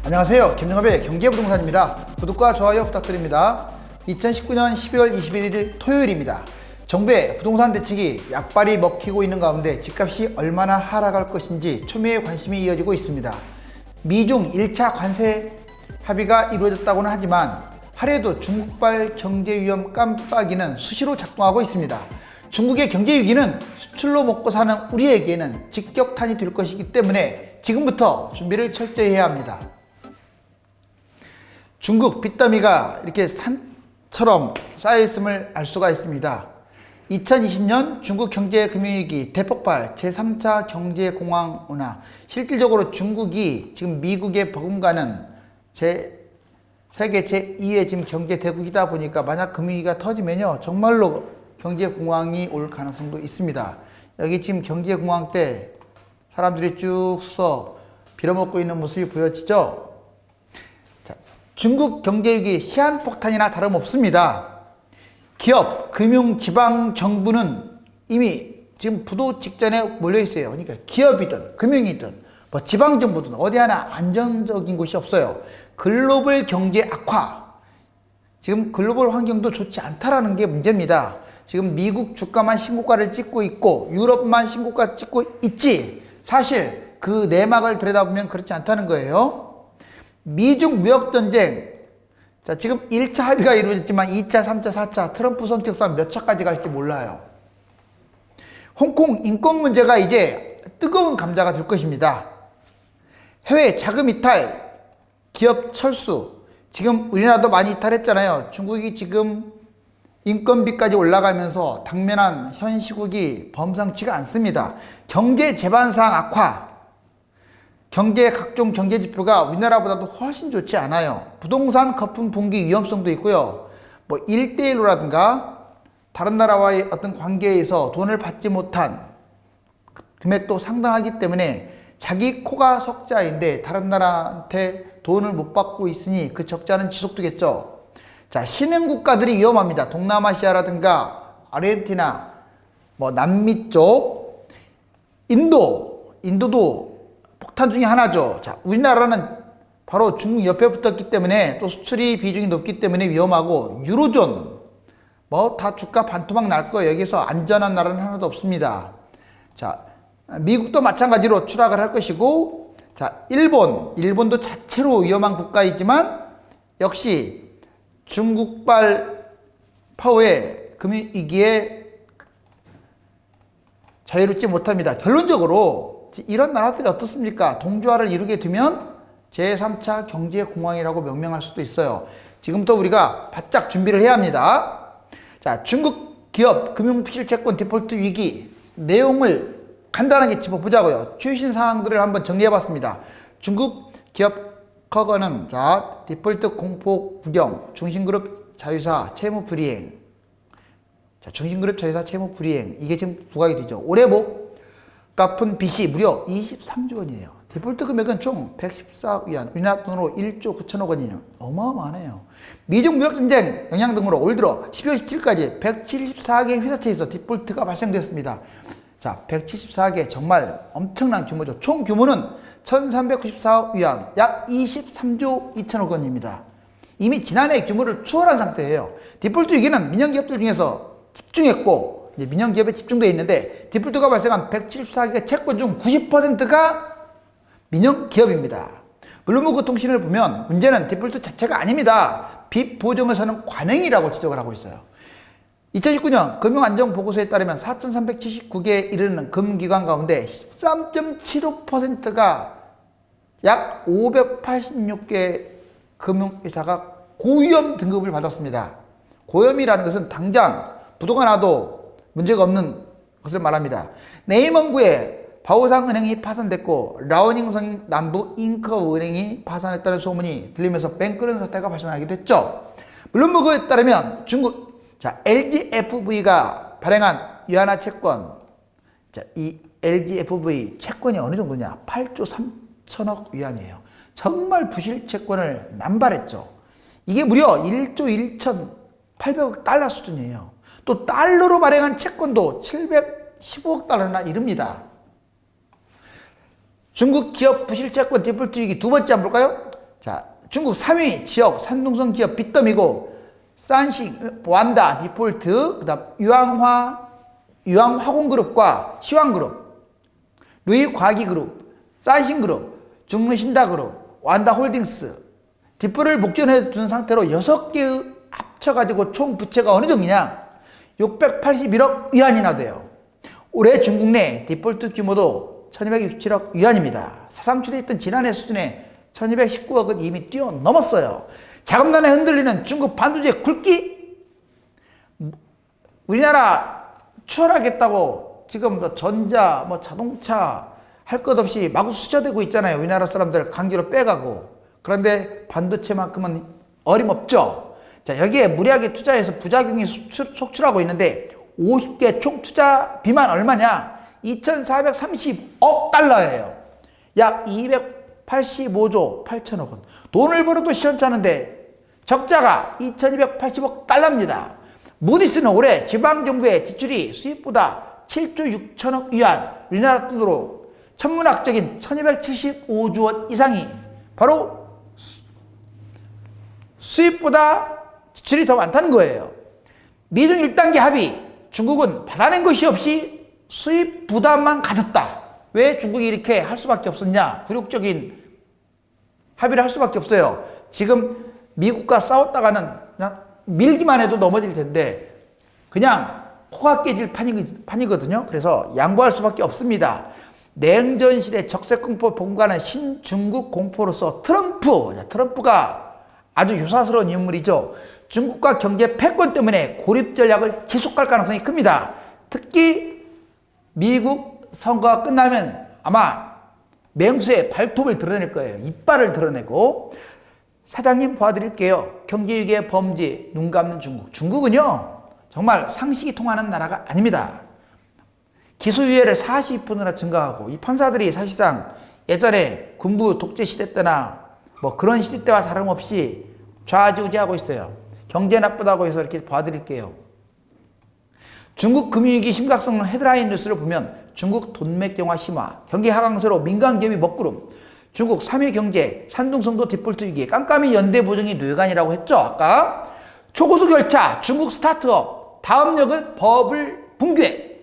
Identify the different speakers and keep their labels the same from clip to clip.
Speaker 1: 안녕하세요. 김영업의 경제부동산입니다. 구독과 좋아요 부탁드립니다. 2019년 12월 21일 토요일입니다. 정부의 부동산 대책이 약발이 먹히고 있는 가운데 집값이 얼마나 하락할 것인지 초미의 관심이 이어지고 있습니다. 미중 1차 관세 합의가 이루어졌다고는 하지만 하루에도 중국발 경제위험 깜빡이는 수시로 작동하고 있습니다. 중국의 경제위기는 수출로 먹고 사는 우리에게는 직격탄이 될 것이기 때문에 지금부터 준비를 철저히 해야 합니다. 중국 빚더미가 이렇게 산처럼 쌓여있음을 알 수가 있습니다. 2020년 중국 경제금융위기 대폭발 제3차 경제공황 운하, 실질적으로 중국이 지금 미국에 버금가는 세계 제2의 지금 경제대국이다 보니까 만약 금융위기가 터지면요 정말로 경제공황이 올 가능성도 있습니다. 여기 지금 경제공황 때 사람들이 쭉 서서 빌어먹고 있는 모습이 보여지죠. 자, 중국 경제위기 시한폭탄이나 다름없습니다. 기업, 금융, 지방 정부는 이미 지금 부도 직전에 몰려 있어요. 그러니까 기업이든 금융이든 뭐 지방 정부든 어디 하나 안정적인 곳이 없어요. 글로벌 경제 악화, 지금 글로벌 환경도 좋지 않다라는 게 문제입니다. 지금 미국 주가만 신고가를 찍고 있고 유럽만 신고가 찍고 있지 사실 그 내막을 들여다보면 그렇지 않다는 거예요. 미중 무역전쟁, 자, 지금 1차 합의가 이루어졌지만 2차, 3차, 4차 트럼프 성격상 몇 차까지 갈지 몰라요. 홍콩 인권 문제가 이제 뜨거운 감자가 될 것입니다. 해외 자금 이탈, 기업 철수, 지금 우리나라도 많이 이탈했잖아요. 중국이 지금 인건비까지 올라가면서 당면한 현 시국이 범상치가 않습니다. 경제 재반상 악화, 경제 각종 경제 지표가 우리나라보다도 훨씬 좋지 않아요. 부동산 거품 붕괴 위험성도 있고요. 뭐 1대1로라든가 다른 나라와의 어떤 관계에서 돈을 받지 못한 금액도 상당하기 때문에 자기 코가 석자인데 다른 나라한테 돈을 못 받고 있으니 그 적자는 지속되겠죠. 자, 신흥 국가들이 위험합니다. 동남아시아라든가 아르헨티나, 뭐 남미 쪽, 인도도 폭탄 중에 하나죠. 자, 우리나라는 바로 중국 옆에 붙었기 때문에 또 수출이 비중이 높기 때문에 위험하고 유로존, 뭐 다 주가 반토막 날 거예요. 여기서 안전한 나라는 하나도 없습니다. 자, 미국도 마찬가지로 추락을 할 것이고, 자, 일본도 자체로 위험한 국가이지만 역시 중국발 파워의 금융위기에 자유롭지 못합니다. 결론적으로 이런 나라들이 어떻습니까? 동조화를 이루게 되면 제3차 경제공황이라고 명명할 수도 있어요. 지금부터 우리가 바짝 준비를 해야 합니다. 자, 중국 기업 금융특실채권 디폴트 위기 내용을 간단하게 짚어보자고요. 최신 사항들을 한번 정리해봤습니다. 중국 기업 커거는 자, 디폴트 공포 구경, 중심그룹 자회사 채무 불이행. 자, 중심그룹 자회사 채무 불이행. 이게 지금 부각이 되죠. 올해 목 갚은 빚이 무려 23조 원이에요. 디폴트 금액은 총 114억 위안, 우리나라 돈으로 1조 9천억 원이네요. 어마어마하네요. 미중 무역전쟁 영향 등으로 올 들어 12월 17일까지 174개 회사체에서 디폴트가 발생됐습니다. 자, 174개 정말 엄청난 규모죠. 총 규모는 1394억 위안, 약 23조 2천억 원입니다. 이미 지난해 규모를 추월한 상태예요. 디폴트 위기는 민영기업들 중에서 집중했고, 이제 민영기업에 집중되어 있는데, 디폴트가 발생한 174개 채권 중 90%가 민영기업입니다. 블룸버그 통신을 보면 문제는 디폴트 자체가 아닙니다. 빚 보정에서는 관행이라고 지적을 하고 있어요. 2019년 금융안정보고서에 따르면 4,379개에 이르는 금기관 가운데 13.75%가 약 586개 금융회사가 고위험 등급을 받았습니다. 고위험이라는 것은 당장 부도가 나도 문제가 없는 것을 말합니다. 네이먼구의 바오상은행이 파산됐고 라오닝성 남부잉커은행이 파산했다는 소문이 들리면서 뱅크런 사태가 발생하기도 했죠. 블룸버그에 따르면 중국 LGFV가 발행한 위안화 채권, 자, 이 LGFV 채권이 어느 정도냐? 8조 3천억 위안이에요. 정말 부실 채권을 남발했죠. 이게 무려 1조 1,800억 달러 수준이에요. 또 달러로 발행한 채권도 715억 달러나 이릅니다. 중국 기업 부실채권 디폴트 위기 두 번째 한번 볼까요? 자, 중국 3위 지역 산둥성 기업 빚더미고 산싱, 완다, 디폴트, 그 다음 유황화공그룹과 시황그룹, 루이과기그룹, 산싱그룹, 중르신다그룹, 완다홀딩스, 디폴을 목전에 둔 상태로 6개의 합쳐가지고 총 부채가 어느 정도냐? 681억 위안이나 돼요. 올해 중국 내 디폴트 규모도 1267억 위안입니다. 사상출에 있던 지난해 수준의 1219억은 이미 뛰어넘었어요. 자금난에 흔들리는 중국 반도체 굵기? 우리나라 추월하겠다고 지금 전자, 자동차 할 것 없이 마구 수저되고 있잖아요. 우리나라 사람들 강제로 빼가고. 그런데 반도체만큼은 어림없죠. 자, 여기에 무리하게 투자해서 부작용이 속출하고 있는데 50개 총 투자 비만 얼마냐? 2,430억 달러예요. 약 285조 8천억 원. 돈을 벌어도 시원찮은데 적자가 2,280억 달러입니다. 무디스는 올해 지방정부의 지출이 수입보다 7조 6천억 위안, 우리나라 돈으로 천문학적인 1,275조 원 이상이 바로 수입보다 지출이 더 많다는 거예요. 미중 1단계 합의, 중국은 받아낸 것이 없이 수입 부담만 가졌다. 왜 중국이 이렇게 할 수밖에 없었냐? 굴욕적인 합의를 할 수밖에 없어요. 지금 미국과 싸웠다가는 그냥 밀기만 해도 넘어질 텐데 그냥 코가 깨질 판이거든요. 그래서 양보할 수밖에 없습니다. 냉전시대 적색공포 본관은 신중국 공포로서 트럼프가 아주 요사스러운 인물이죠. 중국과 경제 패권 때문에 고립 전략을 지속할 가능성이 큽니다. 특히 미국 선거가 끝나면 아마 맹수의 발톱을 드러낼 거예요. 이빨을 드러내고. 사장님 봐드릴게요. 경제위기의 범죄, 눈 감는 중국. 중국은요 정말 상식이 통하는 나라가 아닙니다. 기소유예를 40%나 증가하고, 이 판사들이 사실상 예전에 군부 독재 시대 때나 그런 시대 때와 다름없이 좌지우지하고 있어요. 경제 나쁘다고 해서 이렇게 봐드릴게요. 중국 금융위기 심각성 헤드라인 뉴스를 보면 중국 돈맥경화 심화, 경기 하강세로 민간기업이 먹구름, 중국 3위 경제, 산둥성도 디폴트 위기, 깜깜이 연대 보증이 뇌관이라고 했죠. 아까 초고속 열차, 중국 스타트업, 다음 역은 버블 붕괴,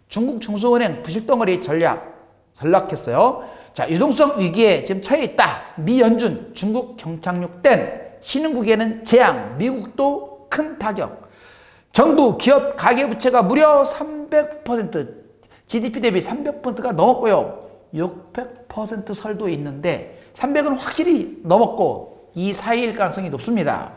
Speaker 1: 중국 중소은행 부실덩어리 전락했어요. 자, 유동성 위기에 지금 처해 있다. 미연준, 중국 경착륙 땐 신흥국에는 재앙, 미국도 큰 타격. 정부, 기업, 가계부채가 무려 300%, GDP 대비 300%가 넘었고요. 600% 설도 있는데 300은 확실히 넘었고 이 사이일 가능성이 높습니다.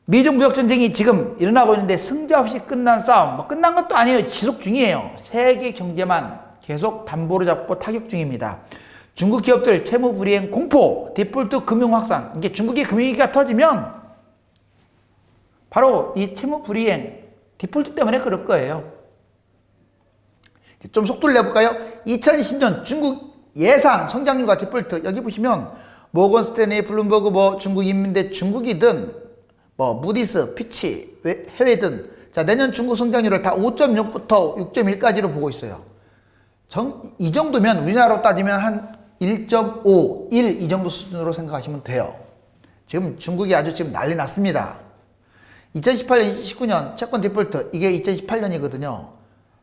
Speaker 1: 미중 무역 전쟁이 지금 일어나고 있는데 승자 없이 끝난 싸움, 끝난 것도 아니에요. 지속 중이에요. 세계 경제만 계속 담보로 잡고 타격 중입니다. 중국 기업들 채무 불이행 공포, 디폴트 금융 확산. 이게 중국의 금융위기가 터지면 바로 이 채무 불이행, 디폴트 때문에 그럴 거예요. 좀 속도를 내볼까요? 2020년 중국 예상 성장률과 디폴트, 여기 보시면 모건 스탠리, 블룸버그, 중국인민대, 중국이든 무디스, 피치, 해외든 자, 내년 중국 성장률을 다 5.6부터 6.1까지로 보고 있어요. 이 정도면 우리나라로 따지면 한 1.5, 1 이 정도 수준으로 생각하시면 돼요. 지금 중국이 아주 지금 난리 났습니다. 2018년, 2019년 채권 디폴트, 이게 2018년이거든요.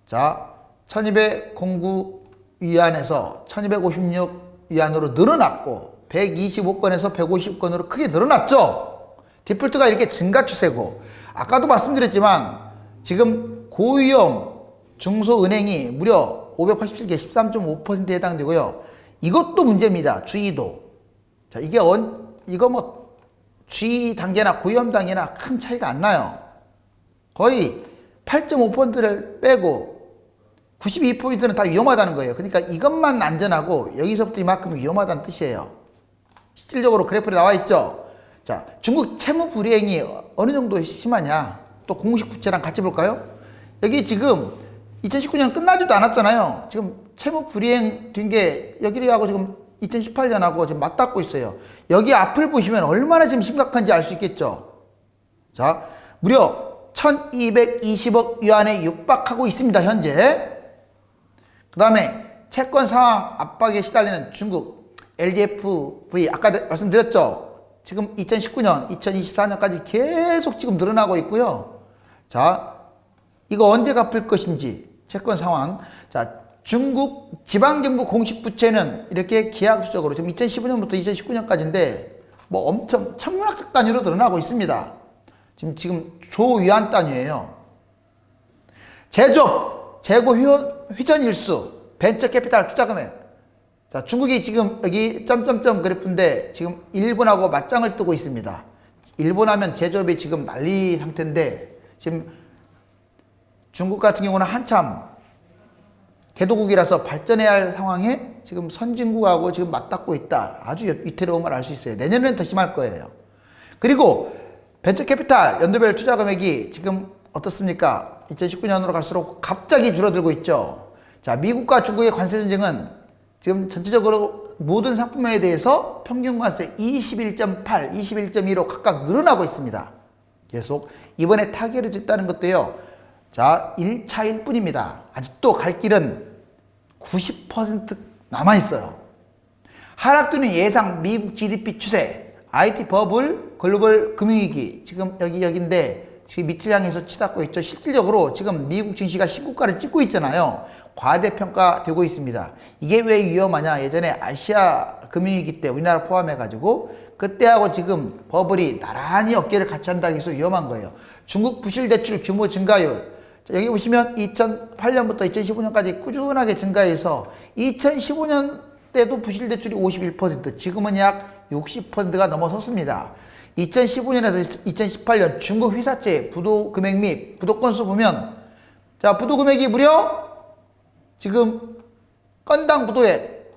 Speaker 1: 자, 1209 위안에서 1256 위안으로 늘어났고 125건에서 150건으로 크게 늘어났죠. 디폴트가 이렇게 증가 추세고, 아까도 말씀드렸지만 지금 고위험 중소은행이 무려 587개 13.5%에 해당되고요. 이것도 문제입니다. 주의도. 자, 이거 주의 단계나 고위험 단계나 큰 차이가 안 나요. 거의 8.5%를 빼고 92%는 다 위험하다는 거예요. 그러니까 이것만 안전하고 여기서부터 이만큼 위험하다는 뜻이에요. 실질적으로 그래프에 나와 있죠. 자, 중국 채무 불이행이 어느 정도 심하냐? 또 공식 부채랑 같이 볼까요? 여기 지금 2019년 끝나지도 않았잖아요. 지금 채무 불이행 된 게 여기하고 지금 2018년하고 지금 맞닿고 있어요. 여기 앞을 보시면 얼마나 지금 심각한지 알 수 있겠죠. 자, 무려 1220억 위안에 육박하고 있습니다, 현재. 그 다음에 채권 상황 압박에 시달리는 중국. LGFV 아까 말씀드렸죠. 지금 2019년, 2024년까지 계속 지금 늘어나고 있고요. 자, 이거 언제 갚을 것인지 채권 상황. 자, 중국 지방정부 공식 부채는 이렇게 기하급수적으로 지금 2015년부터 2019년까지인데 뭐 엄청 천문학적 단위로 늘어나고 있습니다. 지금 조위안 단위예요. 제조업, 재고 회전 일수, 벤처 캐피탈 투자 금액. 자, 중국이 지금 여기 점점점 그래프인데 지금 일본하고 맞짱을 뜨고 있습니다. 일본 하면 제조업이 지금 난리 상태인데 지금 중국 같은 경우는 한참 개도국이라서 발전해야 할 상황에 지금 선진국하고 지금 맞닿고 있다. 아주 위태로움을 알 수 있어요. 내년에는 더 심할 거예요. 그리고 벤처 캐피탈 연도별 투자 금액이 지금 어떻습니까? 2019년으로 갈수록 갑자기 줄어들고 있죠. 자, 미국과 중국의 관세 전쟁은 지금 전체적으로 모든 상품에 대해서 평균 관세 21.8, 21.2로 각각 늘어나고 있습니다. 계속 이번에 타결이 됐다는 것도요. 자, 1차일 뿐입니다. 아직도 갈 길은 90% 남아있어요. 하락되는 예상 미국 GDP 추세, IT 버블, 글로벌 금융위기, 지금 여기인데 지금 밑을 향해서 치닫고 있죠. 실질적으로 지금 미국 증시가 신고가를 찍고 있잖아요. 과대평가되고 있습니다. 이게 왜 위험하냐? 예전에 아시아 금융위기 때 우리나라 포함해가지고 그때하고 지금 버블이 나란히 어깨를 같이 한다고 해서 위험한 거예요. 중국 부실대출 규모 증가율. 자, 여기 보시면 2008년부터 2015년까지 꾸준하게 증가해서 2015년 때도 부실대출이 51%, 지금은 약 60%가 넘어섰습니다. 2015년에서 2018년 중국 회사채 부도 금액 및 부도 건수 보면 자, 부도 금액이 무려 지금 건당 부도액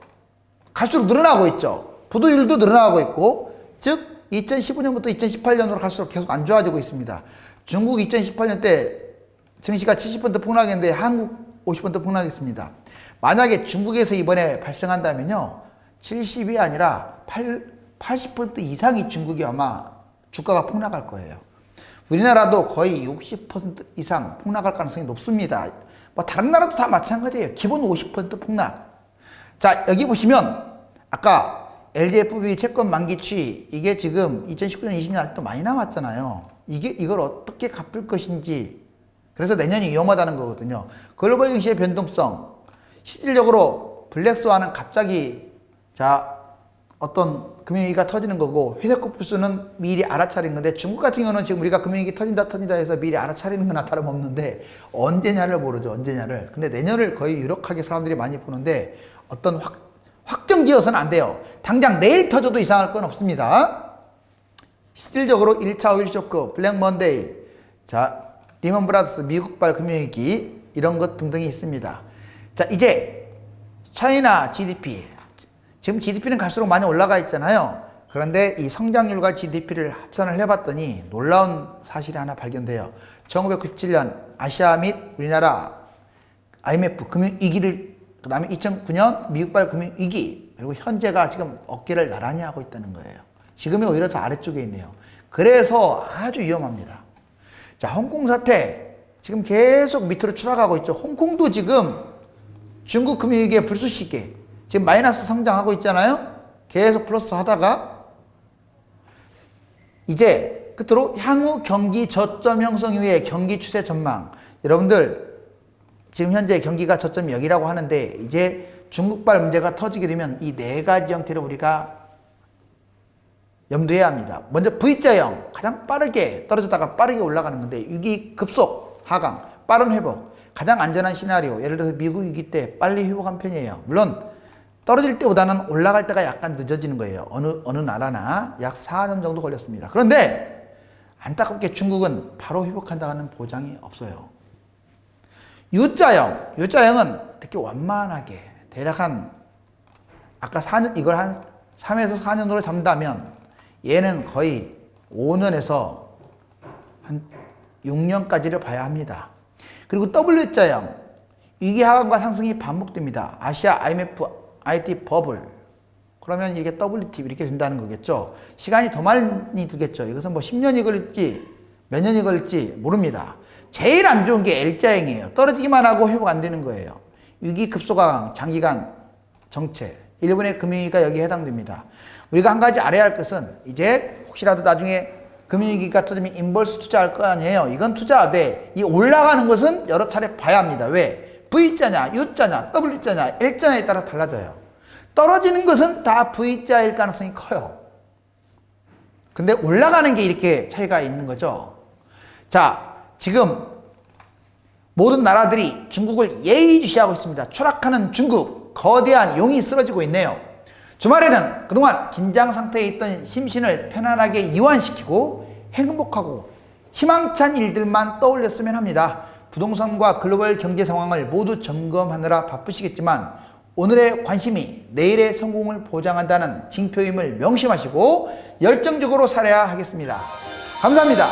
Speaker 1: 갈수록 늘어나고 있죠. 부도율도 늘어나고 있고, 즉 2015년부터 2018년으로 갈수록 계속 안 좋아지고 있습니다. 중국 2018년 때 증시가 70% 폭락했는데 한국 50% 폭락했습니다. 만약에 중국에서 이번에 발생한다면요, 70이 아니라 80% 이상이 중국이 아마 주가가 폭락할 거예요. 우리나라도 거의 60% 이상 폭락할 가능성이 높습니다. 뭐 다른 나라도 다 마찬가지예요. 기본 50% 폭락. 자, 여기 보시면 아까 LGFV 채권 만기 추이, 이게 지금 2019년, 20년 아직도 많이 남았잖아요. 이걸 어떻게 갚을 것인지, 그래서 내년이 위험하다는 거거든요. 글로벌 증시의 변동성, 실질적으로 블랙스완은 갑자기 어떤 금융위기가 터지는 거고, 회사국 부수는 미리 알아차린 건데, 중국 같은 경우는 지금 우리가 금융위기 터진다 해서 미리 알아차리는 거나 다름없는데 언제냐를 모르죠. 언제냐를. 근데 내년을 거의 유력하게 사람들이 많이 보는데 어떤 확정지어서는 안 돼요. 당장 내일 터져도 이상할 건 없습니다. 실질적으로 1차 오일 쇼크, 블랙 먼데이, 자, 리먼 브라더스 미국발 금융위기, 이런 것 등등이 있습니다. 자, 이제 차이나 GDP, 지금 GDP는 갈수록 많이 올라가 있잖아요. 그런데 이 성장률과 GDP를 합산을 해봤더니 놀라운 사실이 하나 발견돼요. 1997년 아시아 및 우리나라 IMF 금융위기를, 그 다음에 2009년 미국발 금융위기, 그리고 현재가 지금 어깨를 나란히 하고 있다는 거예요. 지금이 오히려 더 아래쪽에 있네요. 그래서 아주 위험합니다. 자, 홍콩 사태 지금 계속 밑으로 추락하고 있죠. 홍콩도 지금 중국 금융위기의 불쏘시개, 지금 마이너스 성장하고 있잖아요. 계속 플러스 하다가 이제 끝으로 향후 경기 저점 형성 이후의 경기 추세 전망. 여러분들 지금 현재 경기가 저점이 여기라고 하는데 이제 중국발 문제가 터지게 되면 이 네 가지 형태를 우리가 염두해야 합니다. 먼저 V자형, 가장 빠르게 떨어졌다가 빠르게 올라가는 건데 위기 급속 하강, 빠른 회복, 가장 안전한 시나리오. 예를 들어서 미국 위기 때 빨리 회복한 편이에요. 물론 떨어질 때보다는 올라갈 때가 약간 늦어지는 거예요. 어느 나라나 약 4년 정도 걸렸습니다. 그런데 안타깝게 중국은 바로 회복한다는 보장이 없어요. U자형은 이렇게 완만하게 대략 아까 4년, 이걸 한 3에서 4년으로 잡는다면 얘는 거의 5년에서 한 6년까지를 봐야 합니다. 그리고 W자형, 위기 하강과 상승이 반복됩니다. 아시아 IMF IT 버블. 그러면 이게 WT 이렇게 된다는 거겠죠. 시간이 더 많이 들겠죠. 이것은 뭐 10년이 걸릴지 몇 년이 걸릴지 모릅니다. 제일 안 좋은 게 L자형이에요. 떨어지기만 하고 회복 안 되는 거예요. 위기 급속하강, 장기간 정체. 일본의 금융위기가 여기에 해당됩니다. 우리가 한 가지 알아야 할 것은 이제 혹시라도 나중에 금융위기가 터지면 인버스 투자할 거 아니에요. 이건 투자하되 이 올라가는 것은 여러 차례 봐야 합니다. 왜? V자냐, U자냐, W자냐, L자냐에 따라 달라져요. 떨어지는 것은 다 V자일 가능성이 커요. 근데 올라가는 게 이렇게 차이가 있는 거죠. 자, 지금 모든 나라들이 중국을 예의주시하고 있습니다. 추락하는 중국, 거대한 용이 쓰러지고 있네요. 주말에는 그동안 긴장 상태에 있던 심신을 편안하게 이완시키고 행복하고 희망찬 일들만 떠올렸으면 합니다. 부동산과 글로벌 경제 상황을 모두 점검하느라 바쁘시겠지만 오늘의 관심이 내일의 성공을 보장한다는 징표임을 명심하시고 열정적으로 살아야 하겠습니다. 감사합니다.